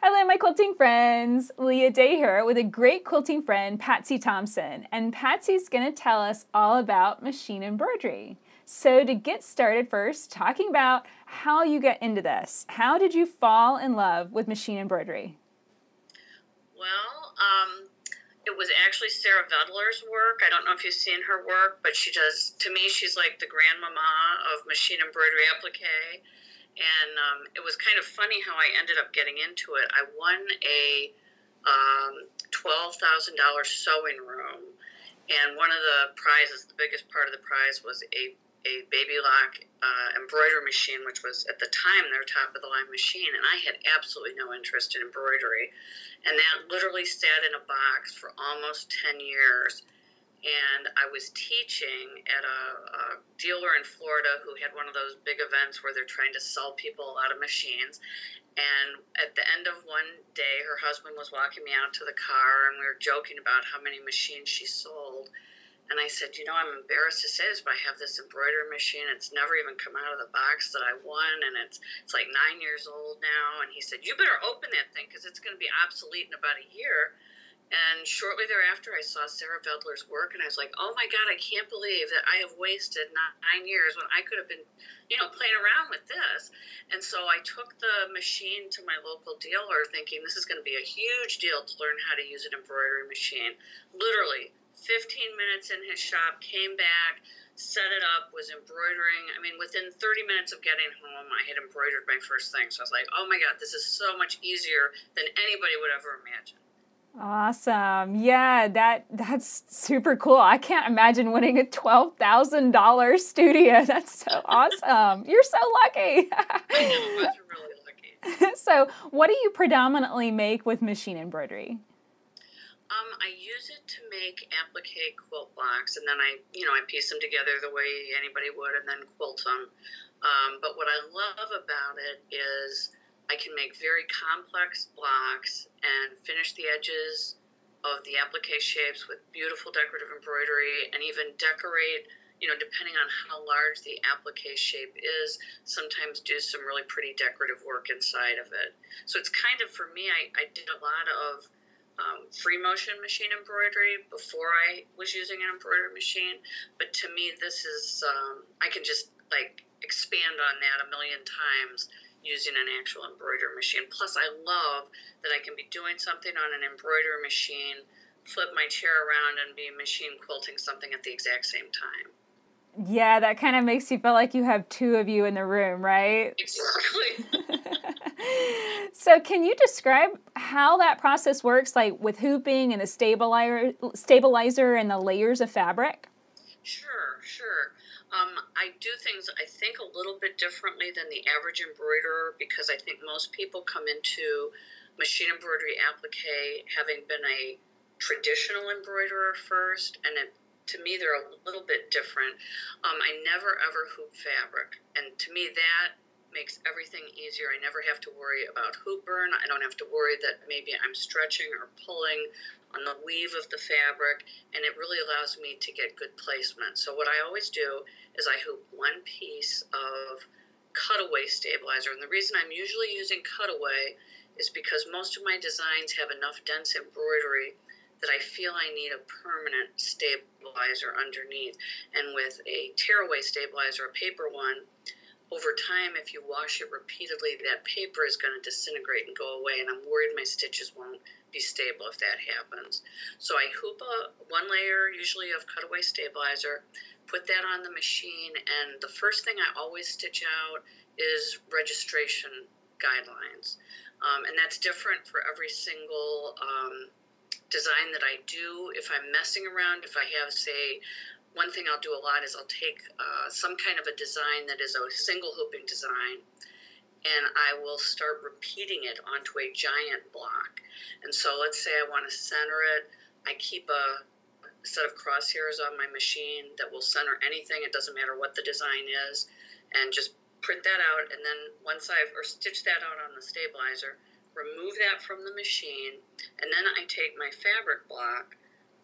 Hello, my quilting friends. Leah Day here with a great quilting friend, Patsy Thompson. And Patsy's going to tell us all about machine embroidery. So to get started first, talking about how you get into this. How did you fall in love with machine embroidery? Well, it was actually Sarah Vedler's work. I don't know if you've seen her work, but to me, she's like the grandmama of machine embroidery applique. And it was kind of funny how I ended up getting into it. I won a $12,000 sewing room, and one of the prizes, the biggest part of the prize, was a baby lock embroidery machine, which was at the time their top of the line machine, and I had absolutely no interest in embroidery. And that literally sat in a box for almost 10 years. And I was teaching at a dealer in Florida who had one of those big events where they're trying to sell people a lot of machines. And at the end of one day, her husband was walking me out to the car, and we were joking about how many machines she sold. And I said, I'm embarrassed to say this, but I have this embroidery machine. It's never even come out of the box that I won, and it's like 9 years old now. And he said, you better open that thing because it's going to be obsolete in about a year. And shortly thereafter, I saw Sarah Vedler's work, and I was like, oh my God, I can't believe that I have wasted 9 years when I could have been, playing around with this. And so I took the machine to my local dealer thinking this is going to be a huge deal to learn how to use an embroidery machine. Literally 15 minutes in his shop, came back, set it up, was embroidering. I mean, within 30 minutes of getting home, I had embroidered my first thing. So I was like, oh my God, this is so much easier than anybody would ever imagine. Awesome. Yeah, that's super cool. I can't imagine winning a $12,000 studio. That's so awesome. You're so lucky. I know, I was really lucky. So what do you predominantly make with machine embroidery? I use it to make applique quilt blocks, and then I piece them together the way anybody would, and then quilt them. But what I love about it is I can make very complex blocks and finish the edges of the applique shapes with beautiful decorative embroidery, and even decorate, depending on how large the applique shape is, sometimes do some really pretty decorative work inside of it. So it's kind of, for me, I did a lot of free motion machine embroidery before I was using an embroidery machine. But to me, this is, I can just expand on that a million times using an actual embroidery machine. Plus, I love that I can be doing something on an embroidery machine, flip my chair around, and be machine quilting something at the exact same time. Yeah, that kind of makes you feel like you have two of you in the room, right? Exactly. So can you describe how that process works, like with hooping and the stabilizer and the layers of fabric? Sure. I do things, I think, a little bit differently than the average embroiderer, because I think most people come into machine embroidery applique having been a traditional embroiderer first, and to me, they're a little bit different. I never ever hoop fabric, and to me that makes everything easier. I never have to worry about hoop burn. I don't have to worry that maybe I'm stretching or pulling on the weave of the fabric, and it really allows me to get good placement. So what I always do is I hoop one piece of cutaway stabilizer, and the reason I'm usually using cutaway is because most of my designs have enough dense embroidery that I feel I need a permanent stabilizer underneath. And with a tearaway stabilizer, a paper one, over time, if you wash it repeatedly, that paper is going to disintegrate and go away, and I'm worried my stitches won't be stable if that happens. So I hoop one layer, usually of cutaway stabilizer, put that on the machine, and the first thing I always stitch out is registration guidelines. And that's different for every single design that I do. If I'm messing around, if I have, say, one thing I'll do a lot is I'll take some kind of a design that is a single hooping design, and I will start repeating it onto a giant block. And so let's say I want to center it. I keep a set of crosshairs on my machine that will center anything. It doesn't matter what the design is, and just print that out. And then once or stitch that out on the stabilizer, remove that from the machine, and then I take my fabric block,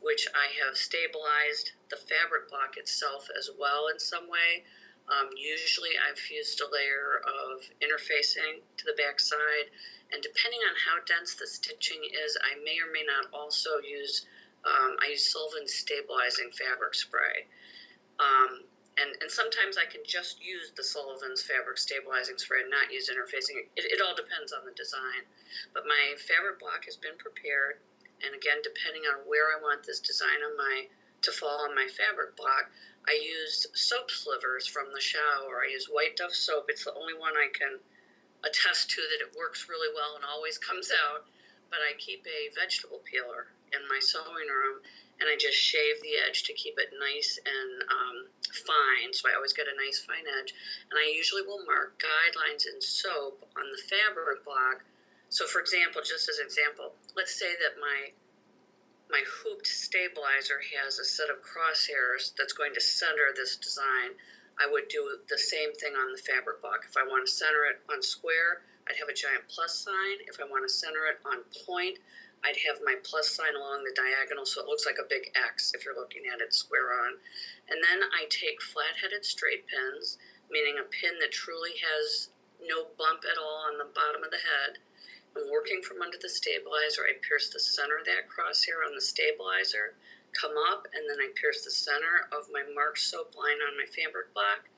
which I have stabilized the fabric block itself as well in some way. Usually I've fused a layer of interfacing to the back side, and depending on how dense the stitching is, I may or may not also use, I use Sullivan's stabilizing fabric spray. And sometimes I can just use the Sullivan's fabric stabilizing spray and not use interfacing. It all depends on the design. But my fabric block has been prepared, and again, depending on where I want this design to fall on my fabric block, I used soap slivers from the shower. I use White Dove soap. It's the only one I can attest to that it works really well and always comes out. But I keep a vegetable peeler in my sewing room, and I just shave the edge to keep it nice and fine, so I always get a nice fine edge. And I usually will mark guidelines in soap on the fabric block. So for example, just as an example, let's say that my hooped stabilizer has a set of crosshairs that's going to center this design. I would do the same thing on the fabric block. If I want to center it on square, I'd have a giant plus sign. If I want to center it on point, I'd have my plus sign along the diagonal so it looks like a big X if you're looking at it square on. And then I take flat-headed straight pins, meaning a pin that truly has no bump at all on the bottom of the head. And working from under the stabilizer, I pierce the center of that crosshair on the stabilizer, come up, and then I pierce the center of my marked soap line on my fabric block,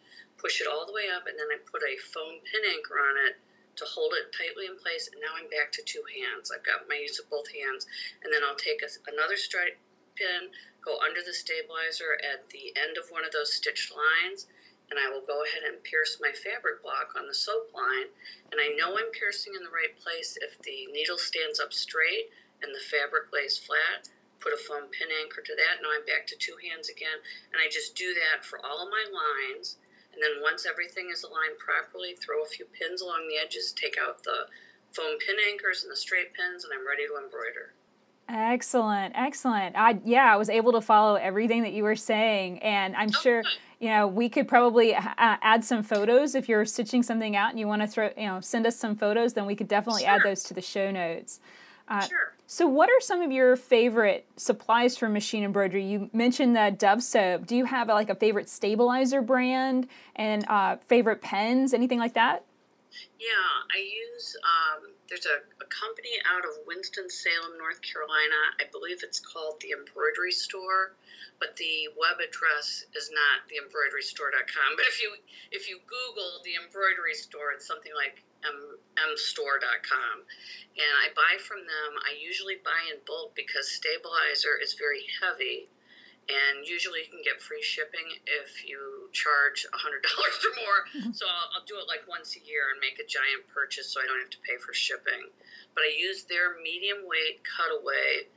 push it all the way up, and then I put a foam pin anchor on it to hold it tightly in place, and now I'm back to two hands. I've got my use of both hands, and then I'll take another straight pin, go under the stabilizer at the end of one of those stitched lines, and I will go ahead and pierce my fabric block on the soap line, and I know I'm piercing in the right place if the needle stands up straight and the fabric lays flat. Put a foam pin anchor to that. Now I'm back to two hands again, and I just do that for all of my lines. And then once everything is aligned properly, throw a few pins along the edges, take out the foam pin anchors and the straight pins, and I'm ready to embroider. Excellent, excellent. I was able to follow everything that you were saying, and I'm sure, we could probably add some photos if you're stitching something out and you want to send us some photos, then we could definitely add those to the show notes. Sure. So what are some of your favorite supplies for machine embroidery? You mentioned the Dove soap. Do you have a favorite stabilizer brand and favorite pens, anything like that? Yeah, I use, there's a company out of Winston-Salem, North Carolina. I believe it's called the Embroidery Store, but the web address is not theembroiderystore.com. But if you Google the Embroidery Store, it's something like mstore.com. And I buy from them. I usually buy in bulk because stabilizer is very heavy. And usually you can get free shipping if you charge $100 or more. So I'll do it like once a year and make a giant purchase so I don't have to pay for shipping. But I use their medium weight cutaway.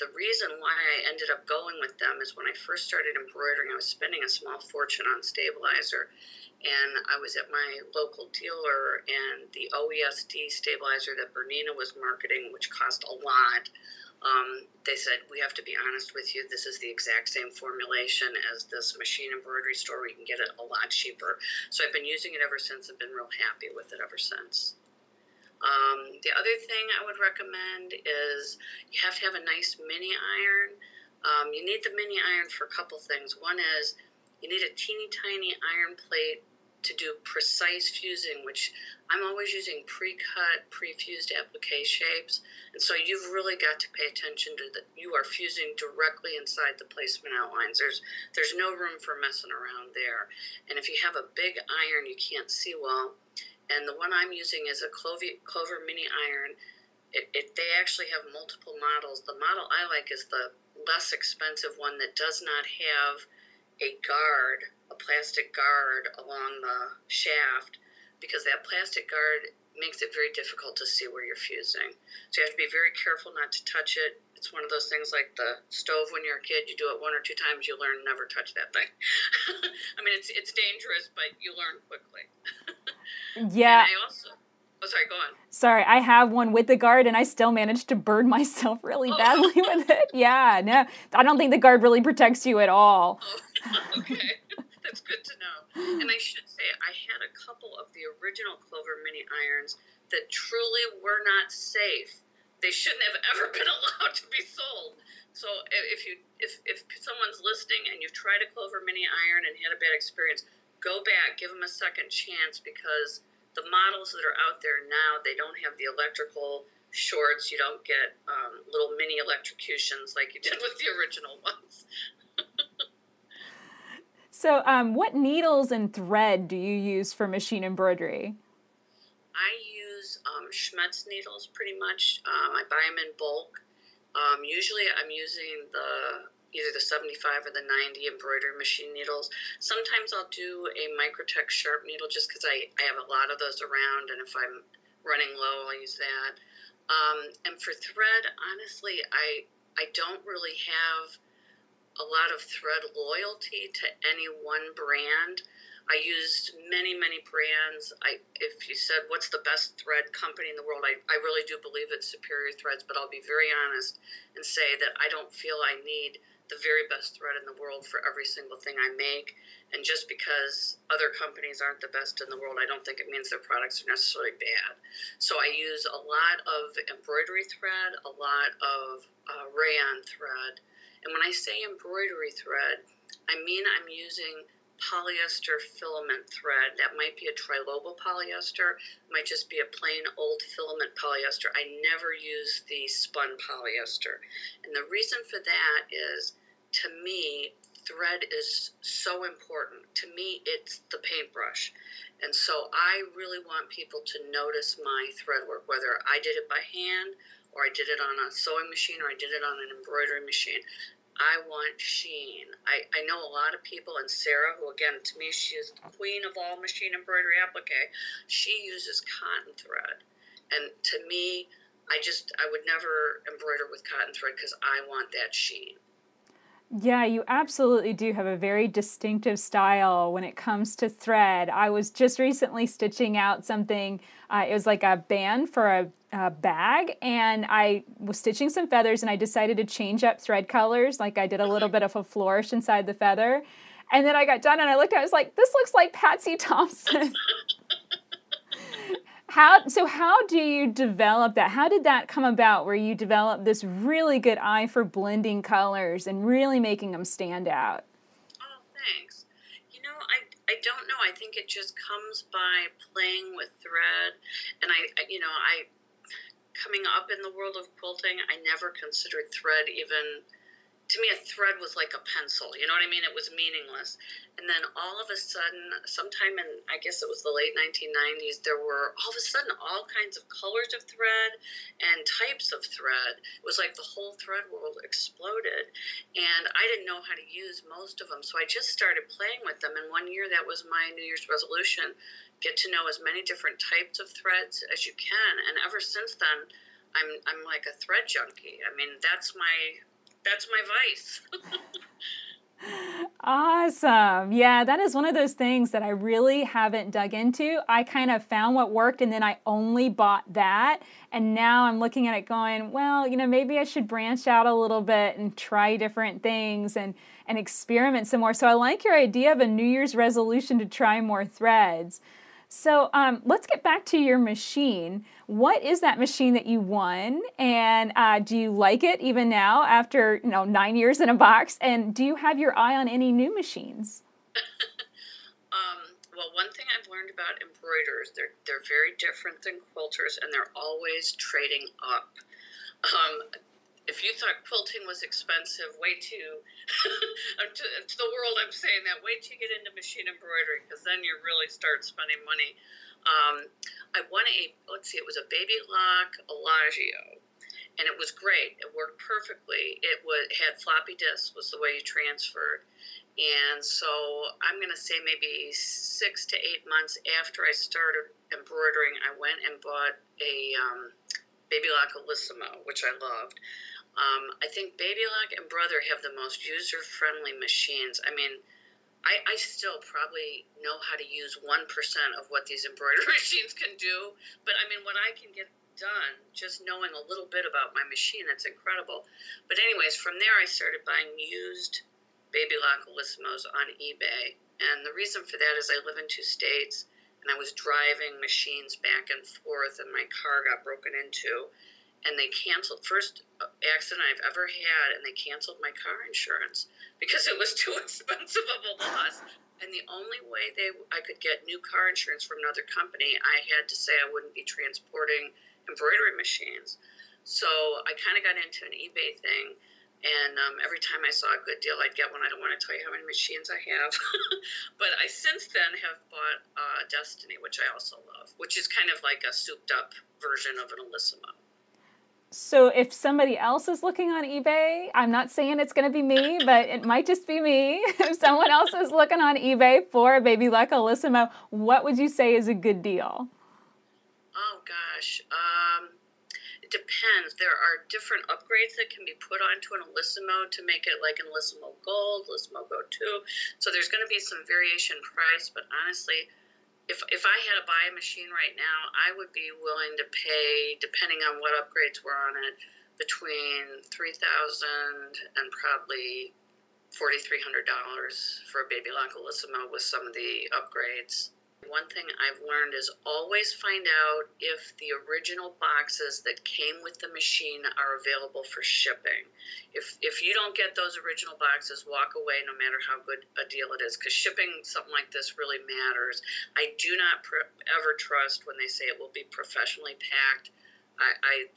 The reason why I ended up going with them is when I first started embroidering, I was spending a small fortune on stabilizer. And I was at my local dealer, and the OESD stabilizer that Bernina was marketing, which cost a lot, they said, we have to be honest with you, this is the exact same formulation as this Machine Embroidery Store. We can get it a lot cheaper. So I've been using it ever since. I've been real happy with it ever since. The other thing I would recommend is you have to have a nice mini iron. You need the mini iron for a couple things. One is you need a teeny tiny iron plate to do precise fusing, which I'm always using pre-cut, pre-fused applique shapes. And so you've really got to pay attention to that. You are fusing directly inside the placement outlines. There's no room for messing around there. And if you have a big iron, you can't see well. And the one I'm using is a Clover mini iron. They actually have multiple models. The model I like is the less expensive one that does not have a guard, a plastic guard along the shaft, because that plastic guard makes it very difficult to see where you're fusing. So you have to be very careful not to touch it. It's one of those things like the stove when you're a kid. You do it 1 or 2 times, you learn never touch that thing. I mean, it's dangerous, but you learn quickly. Yeah. And I also... Oh, sorry, go on. Sorry, I have one with the guard, and I still managed to burn myself really badly with it. Yeah, no, I don't think the guard really protects you at all. Oh, okay. That's good to know. And I should say, I had a couple of the original Clover mini irons that truly were not safe. They shouldn't have ever been allowed to be sold. So if someone's listening and you've tried a Clover mini iron and had a bad experience, go back, give them a second chance, because the models that are out there now, they don't have the electrical shorts. You don't get little mini electrocutions like you did with the original ones. So what needles and thread do you use for machine embroidery? I use Schmetz needles pretty much. I buy them in bulk. Usually I'm using either the 75 or the 90 embroidery machine needles. Sometimes I'll do a Microtech sharp needle just because I have a lot of those around, and if I'm running low, I'll use that. And for thread, honestly, I don't really have a lot of thread loyalty to any one brand. I used many, many brands. If you said, what's the best thread company in the world, I really do believe it's Superior Threads, but I'll be very honest and say that I don't feel I need the very best thread in the world for every single thing I make. And just because other companies aren't the best in the world, I don't think it means their products are necessarily bad. So I use a lot of embroidery thread, a lot of rayon thread. And when I say embroidery thread, I mean I'm using polyester filament thread. That might be a triloba polyester, might just be a plain old filament polyester. I never use the spun polyester. And the reason for that is, to me, thread is so important. To me, it's the paintbrush. And so I really want people to notice my thread work, whether I did it by hand, or I did it on a sewing machine, or I did it on an embroidery machine. I want sheen. I know a lot of people, and Sarah, who again, to me, she is the queen of all machine embroidery applique, she uses cotton thread. And to me, I would never embroider with cotton thread because I want that sheen. Yeah, you absolutely do have a very distinctive style when it comes to thread. I was just recently stitching out something, it was like a band for a bag, and I was stitching some feathers, and I decided to change up thread colors, like I did a little bit of a flourish inside the feather. And then I got done and I looked at it, I was like, this looks like Patsy Thompson. How do you develop that? How did that come about, where you developed this really good eye for blending colors and really making them stand out? Oh, thanks. I don't know. I think it just comes by playing with thread. And I coming up in the world of quilting, I never considered thread even. To me, a thread was like a pencil. You know what I mean? It was meaningless. And then all of a sudden, sometime in, I guess it was the late 1990s, there were all of a sudden all kinds of colors of thread and types of thread. It was like the whole thread world exploded. And I didn't know how to use most of them. So I just started playing with them. And one year, that was my New Year's resolution: get to know as many different types of threads as you can. And ever since then, I'm like a thread junkie. I mean, that's my vice. Awesome. Yeah, that is one of those things that I really haven't dug into. I kind of found what worked, and then I only bought that. And now I'm looking at it going, well, maybe I should branch out a little bit and try different things and experiment some more. So I like your idea of a New Year's resolution to try more threads. So let's get back to your machine. What is that machine that you won? And do you like it even now after 9 years in a box? And do you have your eye on any new machines? Well, one thing I've learned about embroiders, they're very different than quilters, and they're always trading up. If you thought quilting was expensive, wait till to the world I'm saying that, wait till you get into machine embroidery, because then you really start spending money. I won it was a baby lock Elagio, and it was great. It worked perfectly. It had floppy disks, was the way you transferred. And so I'm going to say maybe 6 to 8 months after I started embroidering, I went and bought a Baby Lock Elissimo, which I loved. I think Baby Lock and Brother have the most user-friendly machines. I mean, I still probably know how to use 1% of what these embroidery machines can do, but I mean, what I can get done just knowing a little bit about my machine, it's incredible. But anyways, from there I started buying used Baby Lock Elissimos on eBay, and the reason for that is I live in 2 states, and I was driving machines back and forth, and my car got broken into, and they canceled, first accident I've ever had, and they canceled my car insurance because it was too expensive of a loss. And the only way I could get new car insurance from another company, I had to say I wouldn't be transporting embroidery machines. So I kind of got into an eBay thing, and every time I saw a good deal, I'd get one. I don't want to tell you how many machines I have, but I since then have bought Destiny, which I also love, which is kind of like a souped-up version of an Elissimo. So if somebody else is looking on eBay, I'm not saying it's going to be me, but it might just be me. If someone else is looking on eBay for a Baby Luck Elissimo, what would you say is a good deal? Oh, gosh. It depends. There are different upgrades that can be put onto an Elissimo to make it like an Elissimo Gold, Elissimo Go 2. So there's going to be some variation in price, but honestly, if I had to buy a machine right now, I would be willing to pay, depending on what upgrades were on it, between $3,000 and probably $4,300 for a Baby Lock Elissimo with some of the upgrades. One thing I've learned is always find out if the original boxes that came with the machine are available for shipping. If you don't get those original boxes, walk away no matter how good a deal it is, because shipping something like this really matters. I do not ever trust when they say it will be professionally packed.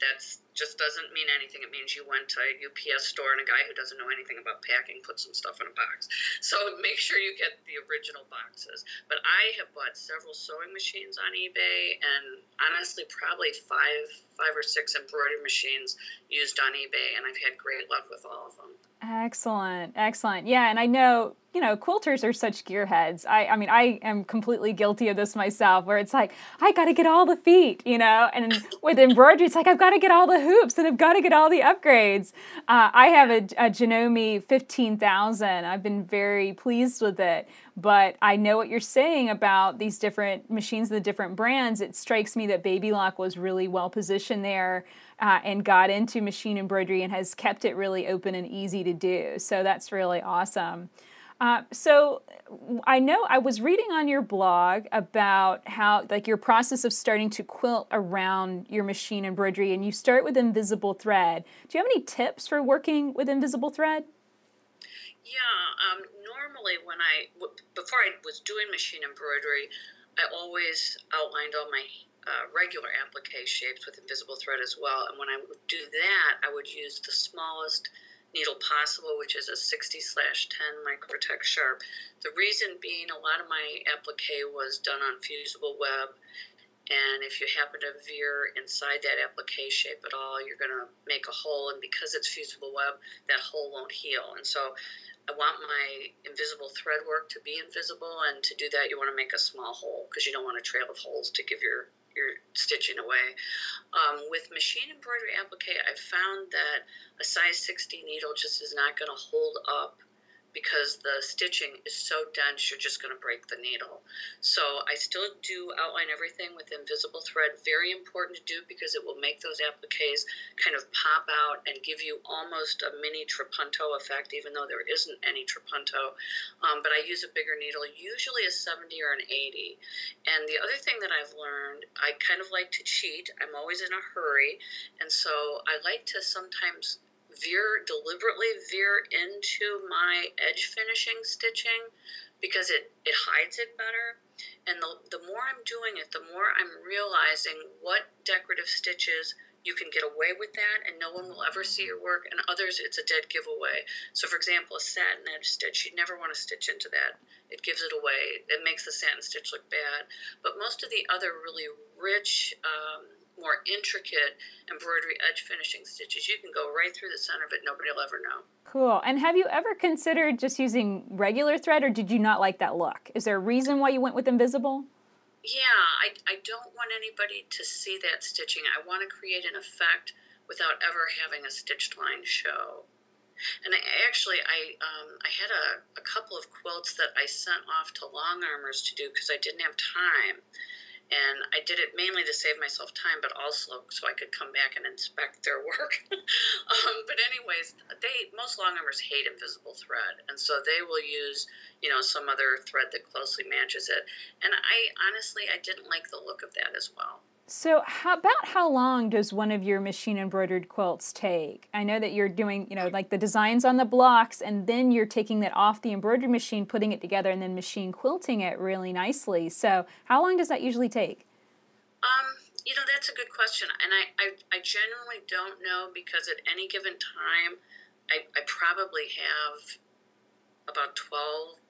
That just doesn't mean anything. It means you went to a UPS store and a guy who doesn't know anything about packing put some stuff in a box. So make sure you get the original boxes. But I have bought several sewing machines on eBay, and honestly, probably five or six embroidery machines used on eBay, and I've had great luck with all of them. Excellent, excellent. Yeah, and I know, quilters are such gearheads. I mean, I am completely guilty of this myself, where it's like, I got to get all the feet, and with embroidery, it's like, I've got to get all the hoops, and I've got to get all the upgrades. I have a Janome 15,000. I've been very pleased with it, but I know what you're saying about these different machines, the different brands. It strikes me that Baby Lock was really well positioned there. And got into machine embroidery and has kept it really open and easy to do. So that's really awesome. So I know I was reading on your blog about how, like, your process of starting to quilt around your machine embroidery, and you start with invisible thread. Do you have any tips for working with invisible thread? Yeah, normally before I was doing machine embroidery, I always outlined all my regular applique shapes with invisible thread as well. And when I would do that, I would use the smallest needle possible, which is a 60/10 Microtech Sharp. The reason being, a lot of my applique was done on fusible web, and if you happen to veer inside that applique shape at all, you're going to make a hole, and because it's fusible web, that hole won't heal. And so I want my invisible thread work to be invisible, and to do that, you want to make a small hole, because you don't want a trail of holes to give your stitching away. With machine embroidery applique, I've found that a size 60 needle just is not going to hold up, because the stitching is so dense, you're just going to break the needle. So I still do outline everything with invisible thread. Very important to do, because it will make those appliques kind of pop out and give you almost a mini trapunto effect, even though there isn't any trapunto. But I use a bigger needle, usually a 70 or an 80. And the other thing that I've learned, I kind of like to cheat. I'm always in a hurry. And so I like to sometimes deliberately veer into my edge finishing stitching, because it hides it better. And the more I'm doing it, the more I'm realizing what decorative stitches you can get away with that and no one will ever see your work, and others it's a dead giveaway. So for example, a satin edge stitch, you'd never want to stitch into that. It gives it away. It makes the satin stitch look bad. But most of the other really rich, more intricate embroidery edge finishing stitches, you can go right through the center of it. Nobody will ever know. Cool. And have you ever considered just using regular thread, or did you not like that look? Is there a reason why you went with invisible? Yeah, I don't want anybody to see that stitching. I want to create an effect without ever having a stitched line show. And I had a couple of quilts that I sent off to long armers to do because I didn't have time. And I did it mainly to save myself time, but also so I could come back and inspect their work. But anyways, most long armers hate invisible thread, and so they will use, some other thread that closely matches it. And I honestly didn't like the look of that as well. So how long does one of your machine embroidered quilts take? I know that you're doing, like the designs on the blocks, and then you're taking that off the embroidery machine, putting it together, and then machine quilting it really nicely. So how long does that usually take? That's a good question. And I generally don't know because at any given time, I probably have about 12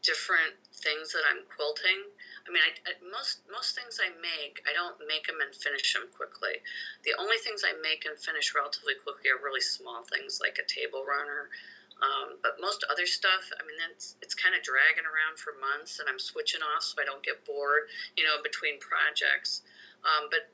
different things that I'm quilting. I mean, most things I make, I don't make them and finish them quickly. The only things I make and finish relatively quickly are really small things like a table runner. But most other stuff, I mean, it's kind of dragging around for months, and I'm switching off so I don't get bored, between projects. But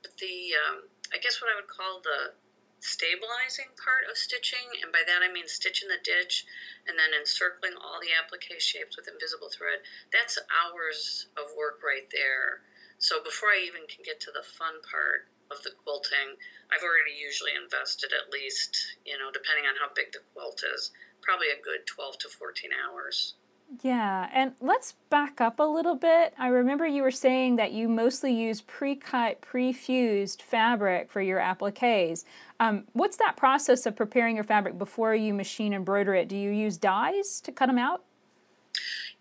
I guess what I would call the stabilizing part of stitching, and by that I mean stitching the ditch and then encircling all the applique shapes with invisible thread, that's hours of work right there. So before I even can get to the fun part of the quilting, I've already usually invested at least, depending on how big the quilt is, probably a good 12 to 14 hours. Yeah, and let's back up a little bit. I remember you were saying that you mostly use pre-cut, pre-fused fabric for your appliques. What's that process of preparing your fabric before you machine embroider it? Do you use dies to cut them out?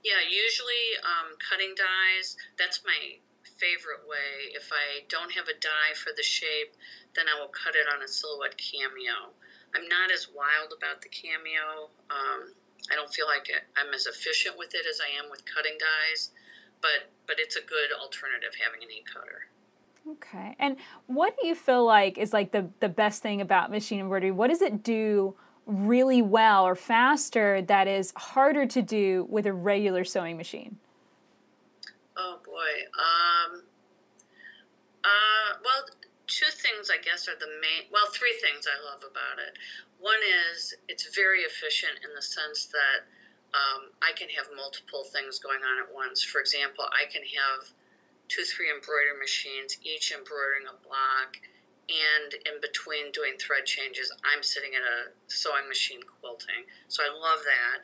Yeah, usually cutting dies, that's my favorite way. If I don't have a die for the shape, then I will cut it on a silhouette cameo. I'm not as wild about the cameo. I don't feel like I'm as efficient with it as I am with cutting dies, but it's a good alternative having an e-cutter. Okay. And what do you feel like is like the best thing about machine embroidery? What does it do really well or faster that is harder to do with a regular sewing machine? Oh boy. Well, two things I guess are three things I love about it. One is it's very efficient in the sense that I can have multiple things going on at once. For example, I can have 2, 3 embroidery machines, each embroidering a block, and in between doing thread changes, I'm sitting at a sewing machine quilting. So I love that.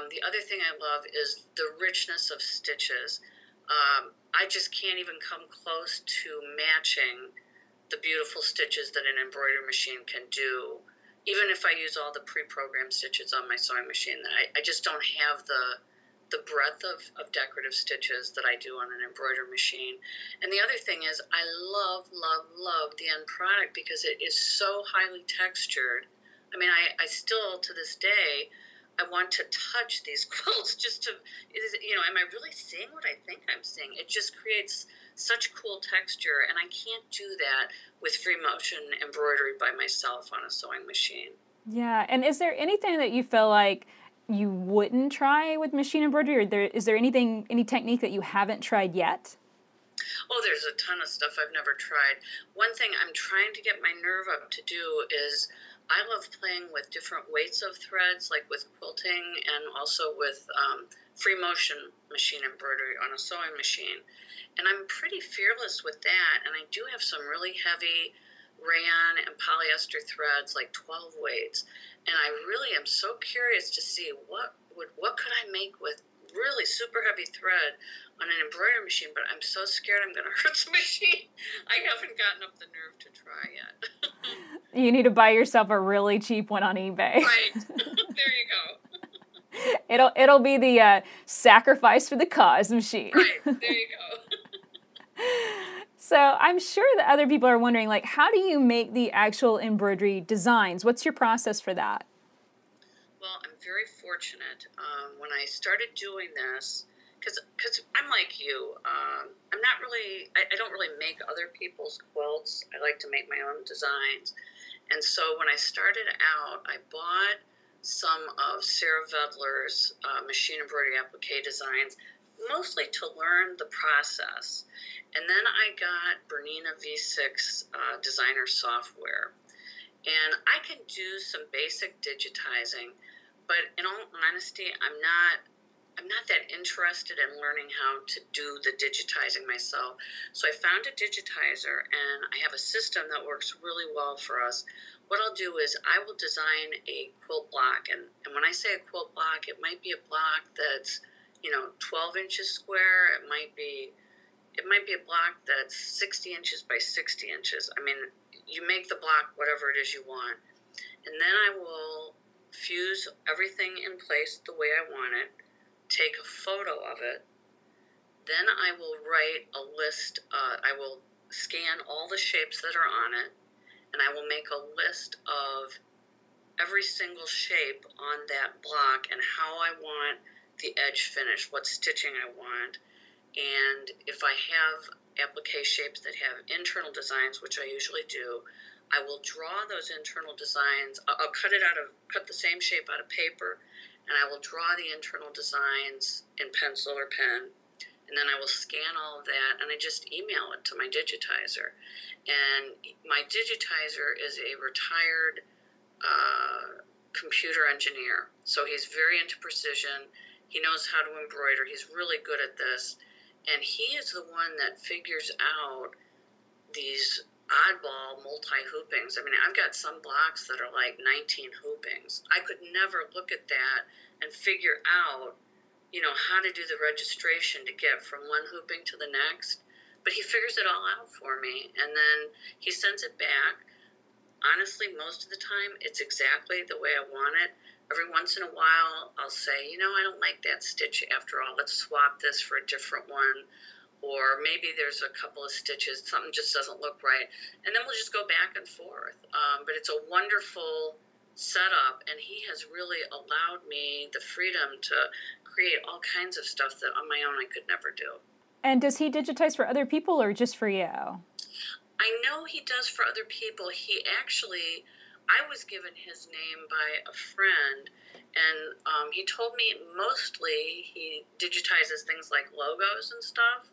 The other thing I love is the richness of stitches. I just can't even come close to matching the beautiful stitches that an embroidery machine can do. Even if I use all the pre-programmed stitches on my sewing machine, I just don't have the breadth of decorative stitches that I do on an embroidery machine. And the other thing is I love, love, love the end product because it is so highly textured. I mean, I still, to this day, I want to touch these quilts just to, am I really seeing what I think I'm seeing? It just creates such cool texture, and I can't do that with free motion embroidery by myself on a sewing machine. Yeah, and is there anything that you feel like you wouldn't try with machine embroidery, or is there any technique that you haven't tried yet? Oh, there's a ton of stuff I've never tried. One thing I'm trying to get my nerve up to do is I love playing with different weights of threads, like with quilting and also with free motion machine embroidery on a sewing machine. And I'm pretty fearless with that, and I do have some really heavy rayon and polyester threads, like 12 weights. And I really am so curious to see what could I make with really super heavy thread on an embroidery machine, but I'm so scared I'm going to hurt the machine. I haven't gotten up the nerve to try yet. You need to buy yourself a really cheap one on eBay. Right. There you go. It'll be the sacrifice for the cause machine. Right. There you go. So I'm sure that other people are wondering, like, how do you make the actual embroidery designs? What's your process for that? Well, I'm very fortunate. When I started doing this, because I'm like you, I don't really make other people's quilts. I like to make my own designs. And so when I started out, I bought some of Sarah Vedler's machine embroidery applique designs, mostly to learn the process. And then I got Bernina V6 designer software. And I can do some basic digitizing, but in all honesty, I'm not that interested in learning how to do the digitizing myself. So I found a digitizer, and I have a system that works really well for us. What I'll do is I will design a quilt block, and when I say a quilt block, it might be a block that's 12 inches square. It might be it might be a block that's 60 inches by 60 inches. I mean, you make the block whatever it is you want. And then I will fuse everything in place the way I want it, take a photo of it, then I will write a list, I will scan all the shapes that are on it, and I will make a list of every single shape on that block and how I want the edge finish, what stitching I want. And if I have applique shapes that have internal designs, which I usually do, I will draw those internal designs. I'll cut the same shape out of paper, and I will draw the internal designs in pencil or pen. And then I will scan all of that, and I just email it to my digitizer. And my digitizer is a retired computer engineer, so he's very into precision. He knows how to embroider. He's really good at this. And he is the one that figures out these oddball multi-hoopings. I mean, I've got some blocks that are like 19 hoopings. I could never look at that and figure out, you know, how to do the registration to get from one hooping to the next. But he figures it all out for me, and then he sends it back. Honestly, most of the time, it's exactly the way I want it. Every once in a while, I'll say, you know, I don't like that stitch after all. Let's swap this for a different one. Or maybe there's a couple of stitches, something just doesn't look right. And then we'll just go back and forth. But it's a wonderful setup, and he has really allowed me the freedom to create all kinds of stuff that on my own I could never do. And does he digitize for other people or just for you? I know he does for other people. He actually, I was given his name by a friend, and he told me mostly he digitizes things like logos and stuff.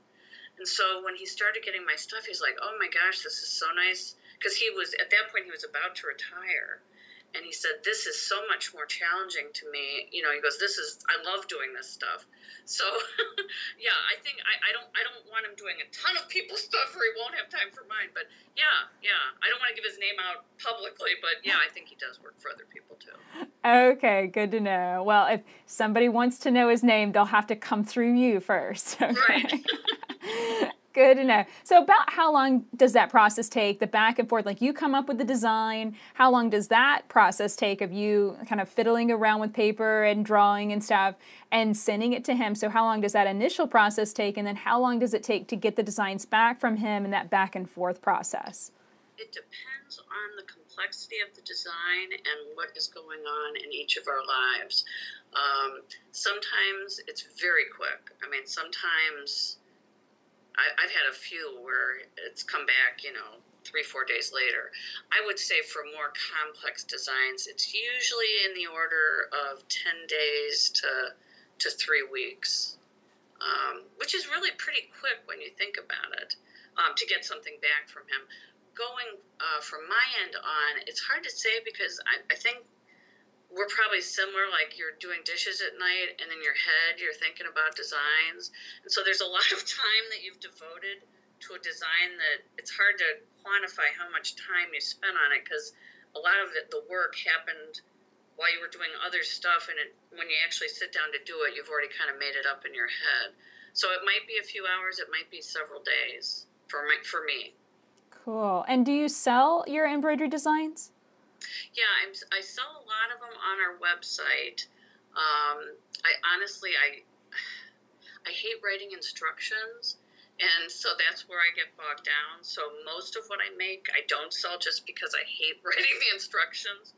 And so when he started getting my stuff, he's like, oh my gosh, this is so nice. Because he was, at that point, he was about to retire. And he said, this is so much more challenging to me. You know, he goes, I love doing this stuff. So, yeah, I think I don't want him doing a ton of people's stuff or he won't have time for mine. But yeah, I don't want to give his name out publicly, but yeah, I think he does work for other people too. Okay, good to know. Well, if somebody wants to know his name, they'll have to come through you first. Okay? Right. Good to know. So about how long does that process take, the back and forth? Like you come up with the design, how long does that process take of you kind of fiddling around with paper and drawing and stuff and sending it to him? So how long does that initial process take, and then how long does it take to get the designs back from him and that back and forth process? It depends on the complexity of the design and what is going on in each of our lives. Sometimes it's very quick. I mean, sometimes I've had a few where it's come back, you know, 3-4 days later. I would say for more complex designs, it's usually in the order of 10 days to 3 weeks, which is really pretty quick when you think about it, to get something back from him. Going from my end on, it's hard to say because I think we're probably similar, like you're doing dishes at night and in your head you're thinking about designs. And so there's a lot of time that you've devoted to a design that it's hard to quantify how much time you spent on it, because a lot of the work happened while you were doing other stuff, and when you actually sit down to do it, you've already kind of made it up in your head. So it might be a few hours, it might be several days for me. Cool. And do you sell your embroidery designs? Yeah, I sell a lot of them on our website. I honestly hate writing instructions, and so that's where I get bogged down. So most of what I make, I don't sell just because I hate writing the instructions.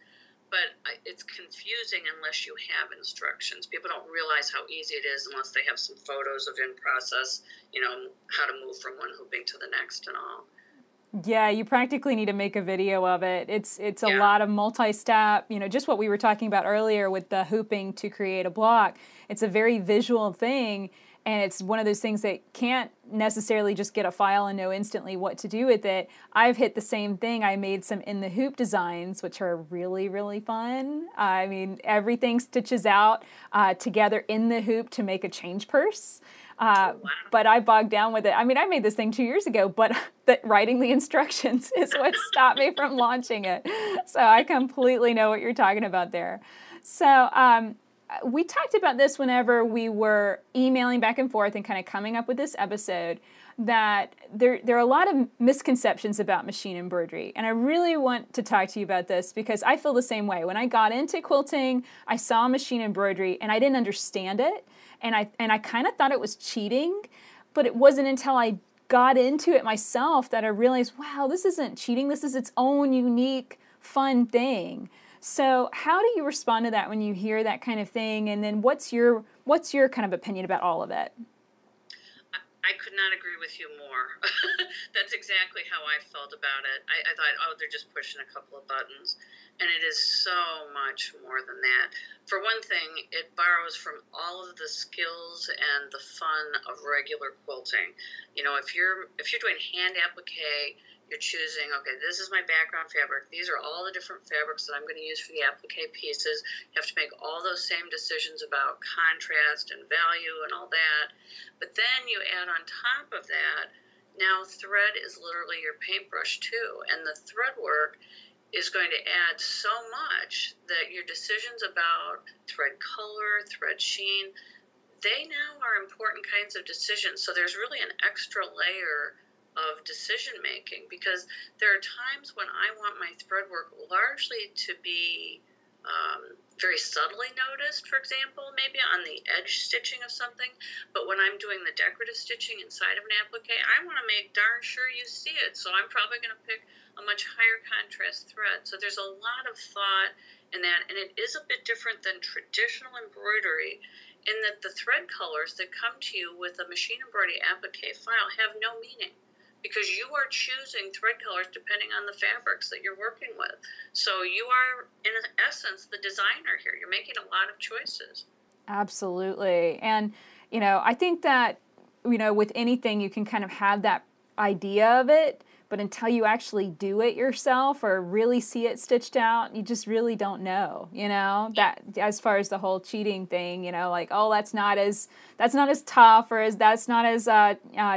But it's confusing unless you have instructions. People don't realize how easy it is unless they have some photos of in process, you know, how to move from one hooping to the next and all. Yeah, you practically need to make a video of it. It's a lot of multi-step, you know, just what we were talking about earlier with the hooping to create a block. It's a very visual thing, and it's one of those things that can't necessarily just get a file and know instantly what to do with it. I've hit the same thing. I made some in the hoop designs, which are really, really fun. I mean, everything stitches out together in the hoop to make a change purse. But I bogged down with it. I mean, I made this thing 2 years ago, but writing the instructions is what stopped me from launching it. So I completely know what you're talking about there. So we talked about this whenever we were emailing back and forth and kind of coming up with this episode. that there are a lot of misconceptions about machine embroidery, and I really want to talk to you about this because I feel the same way. When I got into quilting, I saw machine embroidery and I didn't understand it, and I kind of thought it was cheating, but it wasn't until I got into it myself that I realized, wow, this isn't cheating. This is its own unique, fun thing. So how do you respond to that when you hear that kind of thing? And then what's your kind of opinion about all of it? I could not agree with you more. That's exactly how I felt about it. I thought, oh, they're just pushing a couple of buttons. And it is so much more than that. For one thing, it borrows from all of the skills and the fun of regular quilting. You know, if you're doing hand applique, you're choosing, okay, this is my background fabric. These are all the different fabrics that I'm going to use for the applique pieces. You have to make all those same decisions about contrast and value and all that. But then you add on top of that, now thread is literally your paintbrush too. And the thread work is going to add so much that your decisions about thread color, thread sheen, they now are important kinds of decisions. So there's really an extra layer of decision making, because there are times when I want my thread work largely to be very subtly noticed, for example, maybe on the edge stitching of something, but when I'm doing the decorative stitching inside of an applique, I want to make darn sure you see it, so I'm probably going to pick a much higher contrast thread. So there's a lot of thought in that, and it is a bit different than traditional embroidery in that the thread colors that come to you with a machine embroidery applique file have no meaning, because you are choosing thread colors depending on the fabrics that you're working with. So you are, in essence, the designer here. You're making a lot of choices. Absolutely. And, you know, I think that, you know, with anything, you can kind of have that idea of it, but until you actually do it yourself or really see it stitched out, you just really don't know, you know, that as far as the whole cheating thing, you know, like, oh, that's not as tough, or that's not as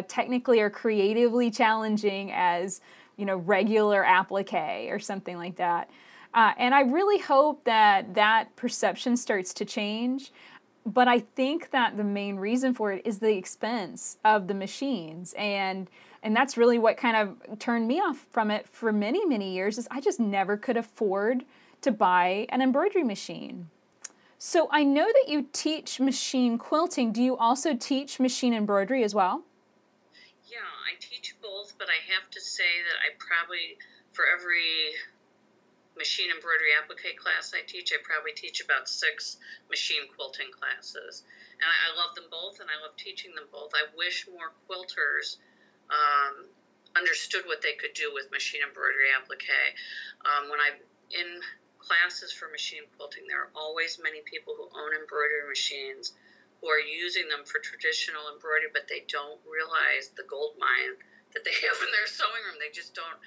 technically or creatively challenging as, you know, regular applique or something like that. And I really hope that that perception starts to change. But I think that the main reason for it is the expense of the machines, and that's really what kind of turned me off from it for many, many years, is I just never could afford to buy an embroidery machine. So I know that you teach machine quilting. Do you also teach machine embroidery as well? Yeah, I teach both, but I have to say that I probably, for every machine embroidery applique class I probably teach about 6 machine quilting classes. And I love them both, and I love teaching them both. I wish more quilters understood what they could do with machine embroidery applique. When I'm in classes for machine quilting, there are always many people who own embroidery machines who are using them for traditional embroidery, but they don't realize the gold mine that they have in their sewing room. They just don't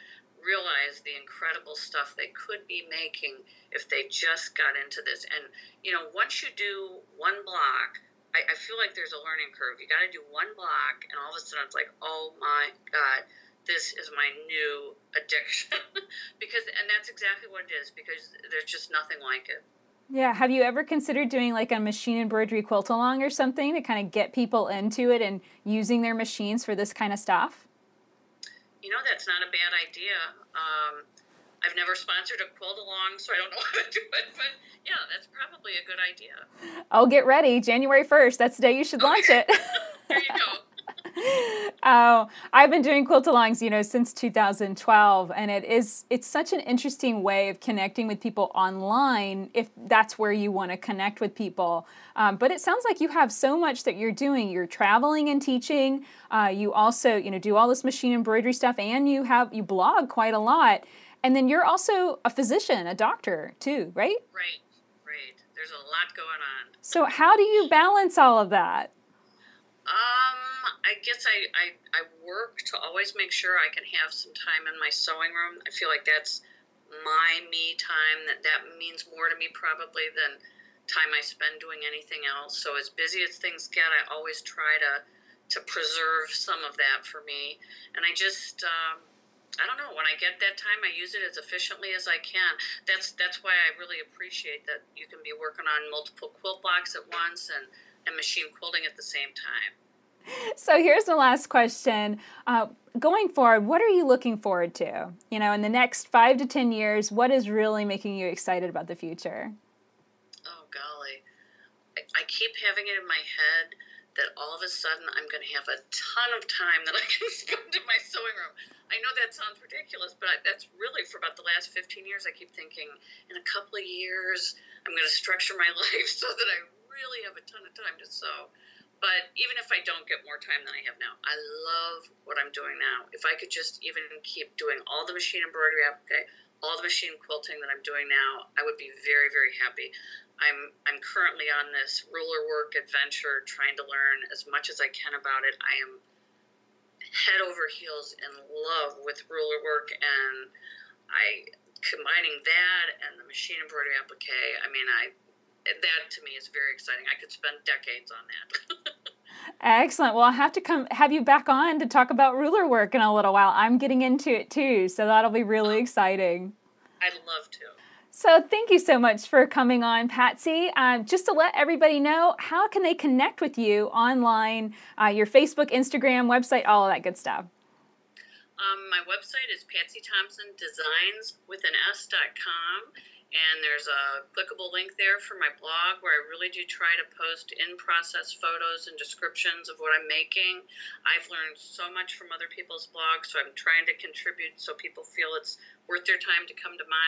realize the incredible stuff they could be making if they just got into this. And, you know, once you do one block, I feel like there's a learning curve. You got to do one block, and all of a sudden it's like, oh my God, this is my new addiction. And that's exactly what it is, because there's just nothing like it. Yeah. Have you ever considered doing like a machine embroidery quilt along or something to kind of get people into it and using their machines for this kind of stuff? You know, that's not a bad idea. I've never sponsored a quilt along, so I don't know how to do it. But yeah, that's probably a good idea. Oh, get ready. January 1st. That's the day you should launch it. There you go. Oh, I've been doing quilt-alongs, you know, since 2012, and it's such an interesting way of connecting with people online if that's where you want to connect with people. But it sounds like you have so much that you're doing. You're traveling and teaching. You also, you know, do all this machine embroidery stuff, and you blog quite a lot. And then you're also a physician, a doctor too, right? Right. There's a lot going on. So how do you balance all of that? I guess I work to always make sure I can have some time in my sewing room. I feel like that's my me time. That means more to me probably than time I spend doing anything else. So as busy as things get, I always try to preserve some of that for me. And I just I don't know, when I get that time, I use it as efficiently as I can. That's why I really appreciate that you can be working on multiple quilt blocks at once and machine quilting at the same time. So here's the last question. Going forward, what are you looking forward to? In the next 5 to 10 years, what is really making you excited about the future? Oh, golly. I keep having it in my head that all of a sudden I'm going to have a ton of time that I can spend in my sewing room. I know that sounds ridiculous, but that's really for about the last 15 years. I keep thinking in a couple of years I'm going to structure my life so that I really have a ton of time to sew. But even if I don't get more time than I have now, I love what I'm doing now. If I could just even keep doing all the machine embroidery applique, all the machine quilting that I'm doing now, I would be very, very happy. I'm currently on this ruler work adventure, trying to learn as much as I can about it. I am head over heels in love with ruler work, and combining that and the machine embroidery applique. I mean, that to me is very exciting. I could spend decades on that. Excellent. Well, I'll have to have you back on to talk about ruler work in a little while. I'm getting into it too, so that'll be really exciting. I'd love to. So thank you so much for coming on, Patsy. Just to let everybody know, how can they connect with you online, your Facebook, Instagram, website, all of that good stuff? My website is patsythompsondesigns.com, and there's a clickable link there for my blog where I really do try to post in-process photos and descriptions of what I'm making. I've learned so much from other people's blogs, so I'm trying to contribute so people feel it's worth their time to come to mine.